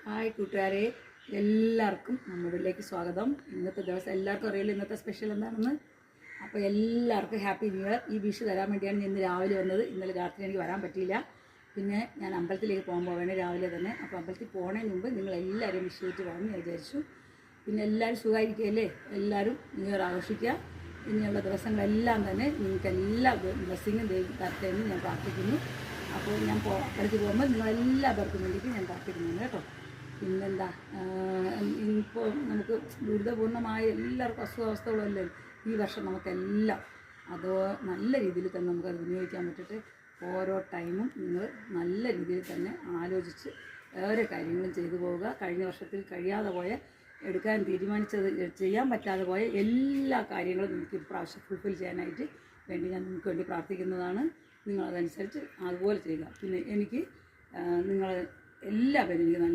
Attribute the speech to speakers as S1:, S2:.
S1: Hi കൂട്ടുകാരെ, എല്ലാവർക്കും നമ്മുടെ വീട്ടിലേക്ക് സ്വാഗതം. ഇന്നത്തെ ദിവസം എല്ലാവർക്കും അറിയില്ല ഇന്നത്തെ സ്പെഷ്യൽ എന്താണെന്ന്. അപ്പോൾ എല്ലാവർക്കും ഹാപ്പി ന്യൂ ഇയർ. ഈ വിഷ് തരാൻ വേണ്ടിയാണ് ഞാൻ ഇന്ന് രാവിലെ വന്നത്. ഇന്നലെ രാത്രി എനിക്ക് വരാൻ പറ്റിയില്ല. പിന്നെ ഞാൻ അമ്പലത്തിലേക്ക് പോകാൻ പോവുകയാണ് രാവിലെ തന്നെ. അപ്പോൾ അമ്പലത്തിൽ പോകുന്നതിന് മുമ്പ് നിങ്ങളെല്ലാവരും വിഷ് ചെയ്തിട്ട് വരാമെന്ന് ഞാൻ വിചാരിച്ചു. പിന്നെ എല്ലാവരും സുഖമായിരിക്കുകയല്ലേ? എല്ലാവരും ന്യൂ ഇയർ ആഘോഷിക്കുക. ഇനിയുള്ള ദിവസങ്ങളെല്ലാം തന്നെ നിങ്ങൾക്ക് എല്ലാ ബ്ലെസ്സിങ്ങും ദൈവം തരട്ടെ എന്ന് ഞാൻ പ്രാർത്ഥിക്കുന്നു. അപ്പോൾ ഞാൻ അമ്പലത്തിൽ പോകുമ്പോൾ നിങ്ങളെല്ലാവർക്കും വേണ്ടിയിട്ട് ഞാൻ പ്രാർത്ഥിക്കുന്നുണ്ട് കേട്ടോ. പിന്നെന്താ, ഇപ്പോൾ നമുക്ക് ദുരിതപൂർണ്ണമായ എല്ലാവർക്കും അസുഖാവസ്ഥകളല്ലേ ഈ വർഷം. നമുക്കെല്ലാം അതോ നല്ല രീതിയിൽ തന്നെ നമുക്കത് വിനിയോഗിക്കാൻ പറ്റട്ടെ. ഓരോ ടൈമും നിങ്ങൾ നല്ല രീതിയിൽ തന്നെ ആലോചിച്ച് ഓരോ കാര്യങ്ങളും ചെയ്തു പോവുക. കഴിഞ്ഞ വർഷത്തിൽ കഴിയാതെ പോയ, എടുക്കാൻ തീരുമാനിച്ചത് ചെയ്യാൻ പറ്റാതെ പോയ എല്ലാ കാര്യങ്ങളും നിങ്ങൾക്ക് ഇപ്രാവശ്യം ഫുൾഫിൽ ചെയ്യാനായിട്ട് വേണ്ടി ഞാൻ നിങ്ങൾക്ക് വേണ്ടി പ്രാർത്ഥിക്കുന്നതാണ്. നിങ്ങളതനുസരിച്ച് അതുപോലെ ചെയ്യുക. പിന്നെ എനിക്ക് നിങ്ങൾ എല്ലാവരും എനിക്ക് നല്ല